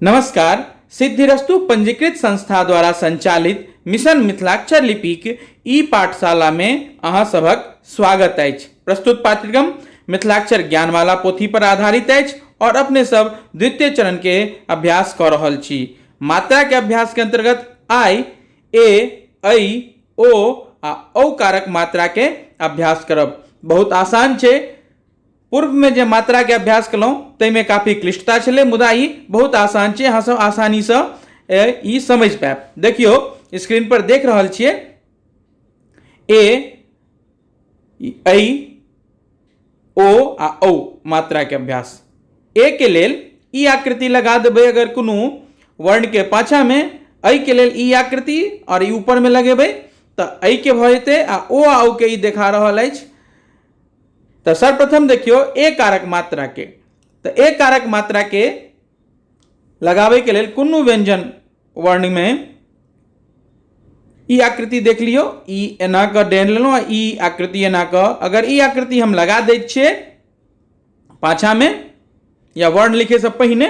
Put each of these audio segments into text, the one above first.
नमस्कार। सिद्धिरस्तु पंजीकृत संस्था द्वारा संचालित मिशन मिथिलाक्षर लिपिक ई पाठशाला में अहाँ सभक स्वागत अछि। प्रस्तुत पाठ्यक्रम मिथिलाक्षर ज्ञानवाला पोथी पर आधारित अछि और अपने सब द्वितीय चरण के अभ्यास कर रहल छी। मात्रा के अभ्यास के अंतर्गत आई, ए, ऐ, ओ आ औ कारक मात्रा के अभ्यास करब। बहुत आसान छे। पूर्व में जे मात्रा के अभ्यास कलौं तै में काफी क्लिष्टता छलै, मुदा ई बहुत आसान छे। अहाँ सब आसानी से ई समझ पाएब। देखियो स्क्रीन पर देख रहल छियै ए, ऐ, ओ आ औ मात्रा के अभ्यास। ए के लेल ई आकृति लगा देबै अगर कोनो वर्ण के पाछा में, ऐ के लेल ई आकृति और ई ऊपर में लगेबै त ऐ के भ जेतै आ औ के ई देखा रहल अछि। तो सर्वप्रथम देखियो ए कारक मात्रा के। तो ए कारक मात्रा के लगावे के लेल कोनो व्यंजन वर्ण में ई आकृति देख लियो, ई एना के डेन लेलो, ई आकृति एना के। अगर ई आकृति हम लगा दै छियै पाछा में या वर्ण लिखे से पहिने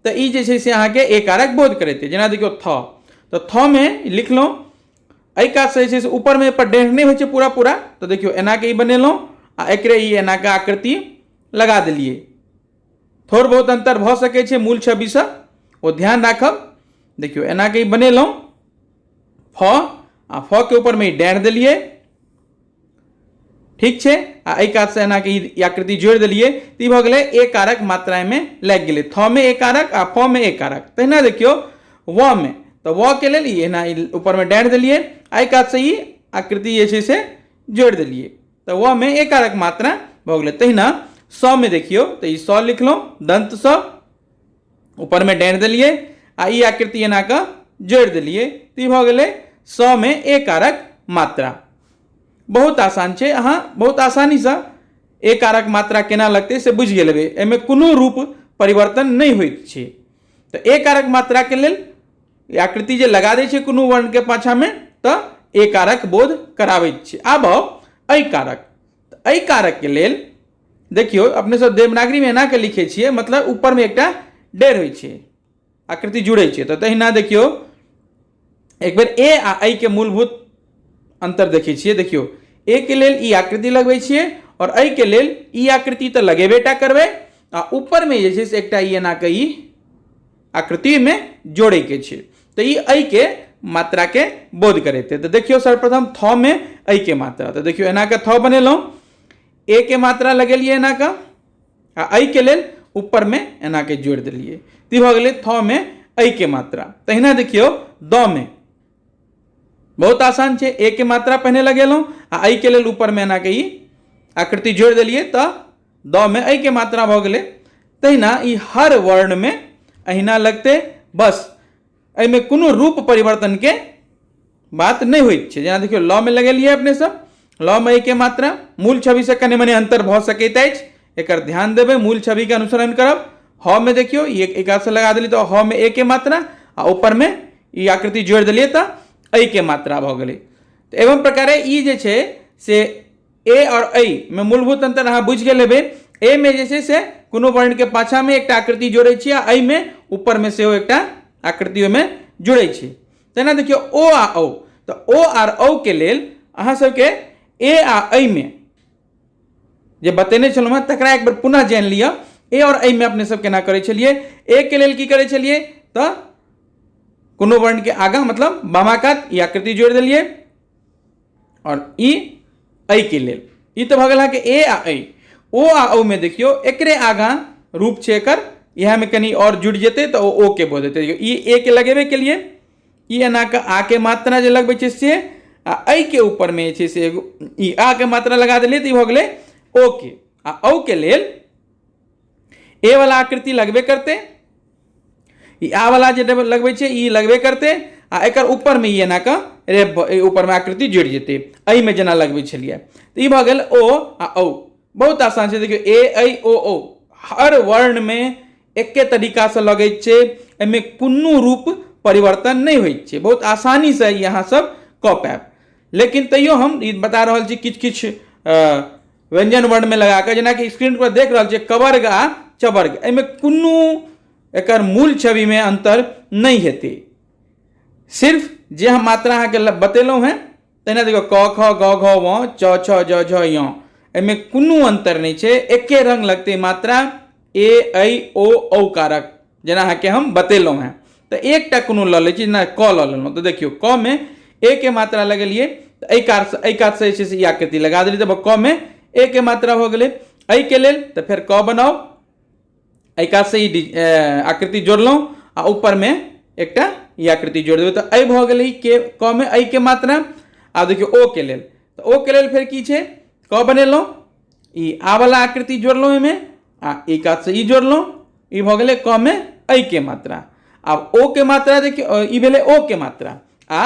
तो ई जे छै से अहाँ के ए कारक बोध करैते। जेना देखियो थ, तो थ में लिखलो, ऐ का से छै से ऊपर में पर डेन नहीं होय छै पूरा पूरा। तो देखियो एना के ई बनेलो आ एकरे ई एना के आकृति लगा देलिए। थोड़ बहुत अंतर भ सके छे मूल छवि से, वो ध्यान राखब। देखियो एना के ई बनेलो फ, आ फ के ऊपर में डेढ़ देलिए, ठीक छे। आ ए कात से एना के ई आकृति जोड़ देलिए, ती भ गेलै ए कारक मात्रा में लग गेलै। थ में ए कारक आ फ में ए कारक। तहिना देखियो व में, तो व के लेल ई एना ऊपर में डेढ़ देलिए, ए कात से ई आकृति जे छै से जोड़ देलिए, तो व में ए कारक मात्रा भ गेलै। तहिना स में देखियो, तो ई स लिखलो दंत स, ऊपर में डेढ़ देलिए आ ई आकृति एना के जोड़ देलिए, ती भ गेलै स में ए कारक मात्रा। बहुत आसान छे। अहाँ बहुत आसानी से ए कारक मात्रा केना लगते से बुझ गेल हेबै। एमे कोनो रूप परिवर्तन नहीं होइत छे। तो ए कारक मात्रा के लेल आकृति जे लगा दै छे कोनो वर्ण के पाछा में, तो ए कारक बोध कराबैत छे। आब ऐ कारक। ऐ कारक के लेल देखियो अपने सब देवनागरी में एना के लिखे छिए, मतलब ऊपर में एकटा डेढ़ होय छे, आकृति जुड़े छे। तो तहिना देखियो एक बेर ए आ ऐ के मूलभूत अंतर देखे छिए। देखियो ए के लेल ई आकृति लगबै छिए और ऐ के लेल ई आकृति तो लगेबेटा करबै, आ ऊपर में जे छे से एकटा ई एना के ई आकृति में जोड़े के छे। तो ई ऐ के मात्रा के बोध करेते। तो देखियो सर्वप्रथम थ में ऐ के मात्रा। तो देखियो एना के थ बनेलो, ए के मात्रा लगेलिए एना का, आ ऐ के लेल ऊपर में एना के जोड़ देलिए, ती भ गेलै थ में ऐ के मात्रा। तहिना देखियो द में, बहुत आसान छे। ए के मात्रा पहले लगेलो आ ऐ के लेल ऊपर में एना के ई आकृति जोड़ देलिए, तो द में ऐ के मात्रा भ गेलै। तहिना ई हर वर्ण में अहिना लगते, बस ऐ में कोनो रूप परिवर्तन के बात नहीं होइत छे। जेना देखियो ल में लगेलिए अपने सब, ल में ऐ के मात्रा। मूल छवि से कने मने अंतर भ सकैत अछि, एकर ध्यान देबै, मूल छवि के अनुसरण करब। ह में देखियो ई एक से लगा देली, तो ह में ए के मात्रा आ ऊपर में ई आकृति जोड़ देलिए, तो ऐ के मात्रा भ गेलै। तो एवं प्रकारे ई जे छे से ए और ऐ में मूलभूत अंतर अहाँ बुझ गेल हेबै। ए में जे छे से कोनो वर्ण के पाछा में एकटा आकृति जोड़े छिए, आ ऐ में ऊपर में सेहो एकटा आकृति में जोड़े छी। तेना देखियो ओ आ औ। तो ओ आर औ के लेल अहाँ सबके ए आ ऐ में जे बतेने छलहुँ तकरा एक बार पुनः जान लिअ। ए और ऐ में अपने सब केना करे छलिए। ए के लेल की करे छलिए, तो कोनो वर्ण के आगा मतलब बामाकात ई आकृति जोड़ देलिए, और ई ऐ के लेल ई तो भ गेल के ए आ ऐ। ओ आ औ में देखियो एकरे आगा रूप छे एकर, यह में कनी और जुड़ जेते तो ओ के बोल देते। ई ए के लगेबे के लिए ई एना के आ के मात्रा जे लगबै छे से, आ ऐ के ऊपर में छे से एगो ई आ के मात्रा लगा देलिए, तो ई भ गेलै ओ के। आ औ के लेल ए वाला आकृति लगबे करते, ई आ वाला जे लगबै छे ई लगबे करते, आ एकर ऊपर में ई एना का रे ऊपर में आकृति जुड़ जेते, ऐ में जना लगबै छलिए। तो ई भ गेल ओ आ औ। बहुत आसान छे। देखियो ए ऐ ओ औ हर वर्ण में एके तरीका से लगे छे, एमे कोनो रूप परिवर्तन नहीं होय छे। बहुत आसानी से यहाँ सब क पाएब। लेकिन तैयो हम ई बता रहल छी किछ किछ व्यंजन वर्ण में लगा के, जेना कि स्क्रीन पर देख रहल छे कवर्ग आ चवर्ग। एमे कोनो एकर मूल छवि में अंतर नहीं हेतै। सिर्फ जे हम मात्रा अहाँके बतेलहुँ हैं तहिना देखियौ क ख ग घ व च छ ज झ य, एहिमे कोनो अंतर नहीं छै, एके रंग लगतै मात्रा ए ऐ ओ औ कारक जेना अहाँके हम बतेलहुँ हैं। तो एकटा कोनो लऽ लै छी, जेना क लऽ लेलहुँ, तो देखियौ क में ए के मात्रा लगेलिए तो एहि कात से जे छै से ई आकृति लगा देलिए, तो क में ए के मात्रा हो गेलै। एहि के लेल तो फिर क बनाओ, एहि कात से ई आकृति जोड़लहुँ आ ऊपर में एकटा ई आकृति जोड़ देबै, तो ऐ भऽ गेलै के क में ऐ के मात्रा। आ देखियौ ओ के लेल, तो ओ के लेल फिर की छै, क बनेलहुँ, ई आ वाला आकृति जोड़लहुँ एहिमे, आ ई कात से ई जोड़लहुँ, ई भऽ गेलै क में ऐ के मात्रा। आब ओ के मात्रा देखियौ, ई भेलै ओ के मात्रा, आ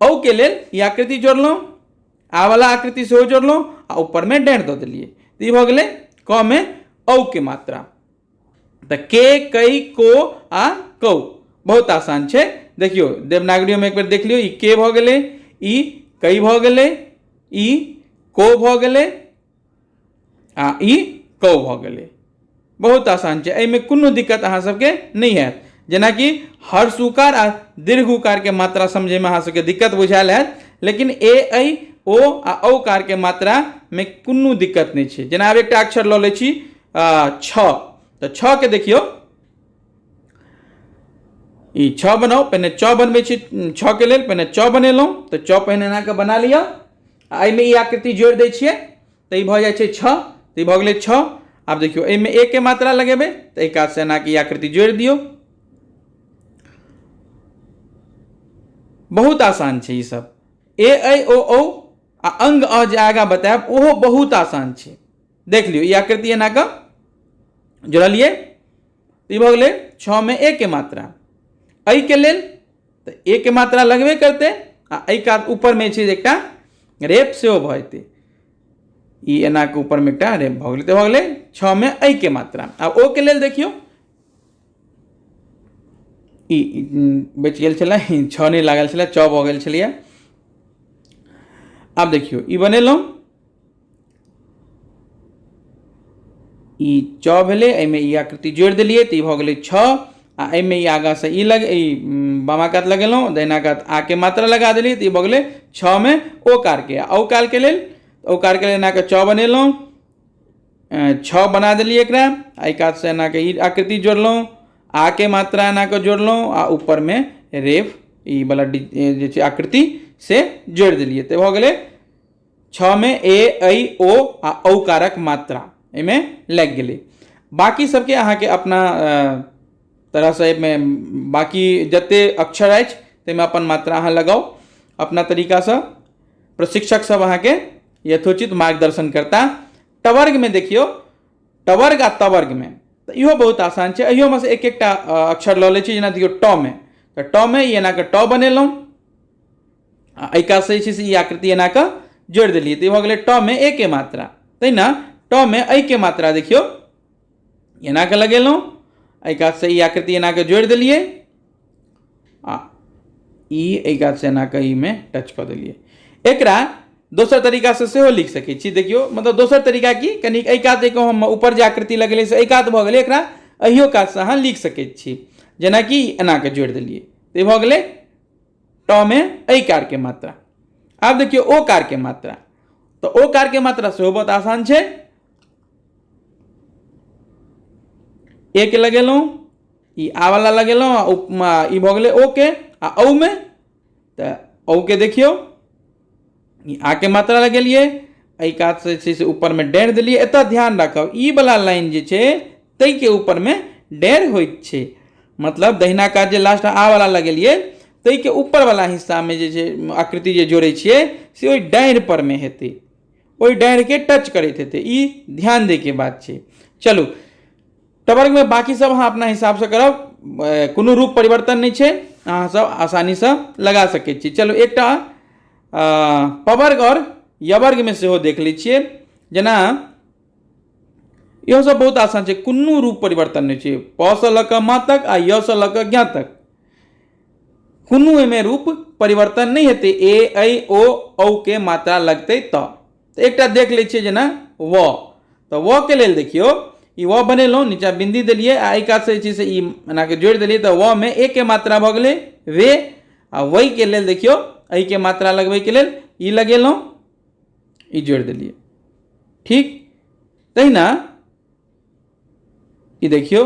औ के लेल ई आकृति जोड़लहुँ, आ वाला आकृति सेहो जोड़लहुँ, आ ऊपर में डेढ़ दऽ देलिए, तो ई भऽ गेलै क में औ के मात्रा। तो के कई को आ कौ बहुत आसान छै। देखियो देवनागरी में एक बार देख लियो, ई के भऽ गेलै, ई कई भऽ गेलै, ई को भऽ गेलै, आ ई कौ भऽ गेलै। बहुत आसान छै, एहिमे कोनो दिक्कत अहाँ सबके नहीं हैत। जेनाकि हर्ष उकार आ दीर्घ उकार के मात्रा समझे में अहाँ सबके दिक्कत बुझायल हैत, लेकिन ए ऐ ओ आ औकार के मात्रा में कोनो दिक्कत नहीं छै। जेना आब एकटा अक्षर लऽ लै छी छ, तो छ के देखियौ, ई छ बनाओ, पहिने च बनबै छी, छ के लेल पहिने च बनेलहुँ, तो च पहिने एना के बना लिअ, आ एहिमे ई आकृति जोड़ि दै छियै, तो ई भऽ जाइ छै छ, तो ई भऽ गेलै छ। आब देखियौ एहिमे ए के मात्रा लगेबै, तो एहि कात से एना के ई आकृति जोड़ि दियौ। बहुत आसान छै ई सब। ए ऐ ओ औ आ अंग अ जे आगा बतायब ओहो बहुत आसान छै। देख लियौ ई आकृति एना के जोड़लिए, तो ई भऽ गेलै छ में ए के मात्रा। ऐ के लेल तो ए के मात्रा लगबे करते, आ ऐ कात ऊपर में छै एकटा रेप सेहो भऽ जेतै, ई एना के ऊपर में एकटा रेप भऽ गेलै, तो भऽ गेलै छ में ऐ के मात्रा। आब ओ के लेल देखियौ, ई बचि गेल छलै, छ नहीं लागल छलै, च भऽ गेल छलिए। आब देखियौ ई बनेलहुँ, ई च भेलै, एहिमे ई आकृति जोड़ि देलिए, तो ई भऽ गेलै छ, आ एहिमे ई आगाँ से ई बामा कात लगेलहुँ, दहिना कात आ के मात्रा लगा देलिए, तो ई भऽ गेलै छ में ओ कार के। आ औकार के लेल, औकार के लेल एना के च बनेलहुँ, छ बना देलिए एकरा, एहि कात से एना के ई आकृति जोड़लहुँ, आ के मात्रा एना के जोड़लहुँ, आ ऊपर में रेफ ई वाला जे छै आकृति से जोड़ि देलिए, तो भऽ गेलै छ में ए ऐ ओ आ औकारक मात्रा एहिमे लागि गेलै। बाकी सबके अहाँके अपना तरह से एहिमे बाकी जते अक्षर अछि ताहिमे अपन मात्रा अहाँ लगाउ अपना तरीका से। प्रशिक्षक सब अहाँके यथोचित मार्गदर्शन करता। टवर्ग में देखियो, टवर्ग आ तवर्ग में तो इहो बहुत आसान छै। अहियो में से एक एकटा अक्षर लऽ लै छी, जेना देखियो ट में, तो ट में ई एना के ट बनेलहुँ, आ एहि कात से छै से ई आकृति एना के जोड़ि देलिए, तो भऽ गेलै ट में ए के मात्रा। तहिना ट में ऐ के मात्रा देखियो, एना के लगेलहुँ, एहि कात से ई आकृति एना के जोड़ि देलिए, आ ई एहि कात से एना के ई में टच कऽ देलिए। एकरा दोसर तरीका से सेहो लिख सकै छी। देखियो मतलब दोसर तरीका की, कनी एहि कात एक हम ऊपर जे आकृति लगेलिए से एहि कात भऽ गेलै, एकरा अहियो कात से अहाँ लिख सकैत छी, जेनाकि एना के जोड़ि देलिए, तो ई भऽ गेलै ट में ऐ कार के मात्रा। आब देखियो ओ कार के मात्रा, तो ओ कार के मात्रा सेहो बहुत आसान छै। ए के लगेलहुँ, ई आ वाला लगेलहुँ, ई भऽ गेलै ओ के। आ औ में तो औ के देखियो, ई आ के मात्रा लगेलिए, एहि कात से छै से ऊपर में डेढ़ देलिए। एतऽ ध्यान राखब ई वाला लाइन जे छै ताहि के ऊपर में डेढ़ होइत छै, मतलब दहिना कात जे लास्ट आ वाला लगेलिए ताहि के ऊपर वाला हिस्सा में जे छै आकृति जे जोड़े छियै से ओहि डाढ़ि पर में हेतै, ओहि डाढ़ि के टच करैत हेतै। ई ध्यान दे के बात छै। चलू टवर्ग में बाकी सब अहाँ अपना हिसाब से करब, कोनो रूप परिवर्तन नहीं छै, अहाँ सब आसानी से लगा सकै छी। चलो एकटा पवर्ग और यवर्ग में सेहो देख लै छियै। जेना इहो सब बहुत आसान छै, कोनो रूप परिवर्तन नहीं छै। प से ल क म तक आ य से ल क ज्ञ तक कोनो एमे रूप परिवर्तन नहीं हेतै। ए ऐ ओ औ के मात्रा लगतै तो एकटा देख लै छियै, जेना व, तो व के लेल देखियो ई व बनेलहुँ, नीचा बिंदी देलिए आ एहि कात से जे छै से ई एना के जोड़ि देलिए तऽ व में ए के मात्रा भऽ गेलै वे, आ वही के लेल देखियो एहि के मात्रा लगबै के लेल ई लगेलहुँ, ई जोड़ि देलिए। ठीक, तहिना ई देखियो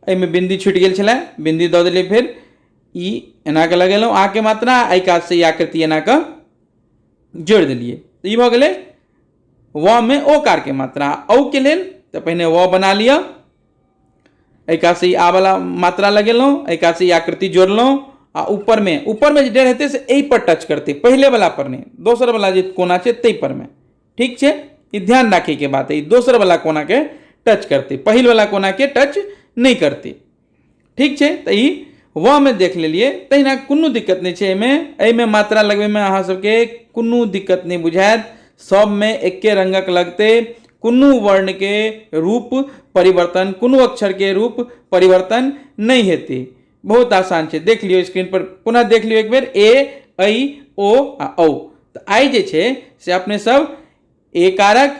एहिमे बिंदी छूटि गेल छलै, बिंदी दऽ देलिए, फेर ई एना के लगेलहुँ आ के मात्रा, एहि कात से ई आकृति एना के जोड़ि देलिए। तऽ ई भऽ गेलै व में ओकार के मात्रा। औ के लेल तऽ पहिने व बना लिअ, एहि कात से ई आ वाला मात्रा लगेलहुँ, एहि कात से ई आकृति जोड़लहुँ आ ऊपर में जे डेढ़ हेतै से एहि पर टच करतै, पहिले वाला पर नहीं, दोसर वाला जे कोना छै तै पर में। ठीक छै, ई ध्यान राखे के बात है, दोसर वाला कोना के टच करते, पहिल वाला कोना के टच नहीं करते। ठीक छै, तऽ ई व में देख लेलिए। तहिना कोनो दिक्कत नहीं छै एहिमे मात्रा लगबे में अहाँ सबके कोनो दिक्कत नहीं बुझायत, सब में एके रंगक लगते, कोनो वर्ण के रूप परिवर्तन, कोनो अक्षर के रूप परिवर्तन नहीं हेतै, बहुत आसान छै। देख लियो स्क्रीन पर, पुनः देख लियो एक बेर, ए, ऐ, ओ आ औ। तऽ आइ जे छै से अपने सब ए कारक,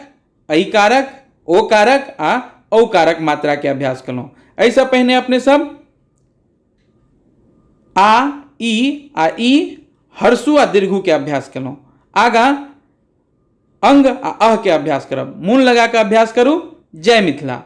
ऐ कारक, ओ कारक आ औ कारक मात्रा के अभ्यास केलहुँ। एहिसँ पहिने अपने सब आ, ई हर्षु आ दीर्घु के अभ्यास केलहुँ। आगाँ अंग आ अह के अभ्यास करब। मोन लगा के अभ्यास करू। जय मिथिला।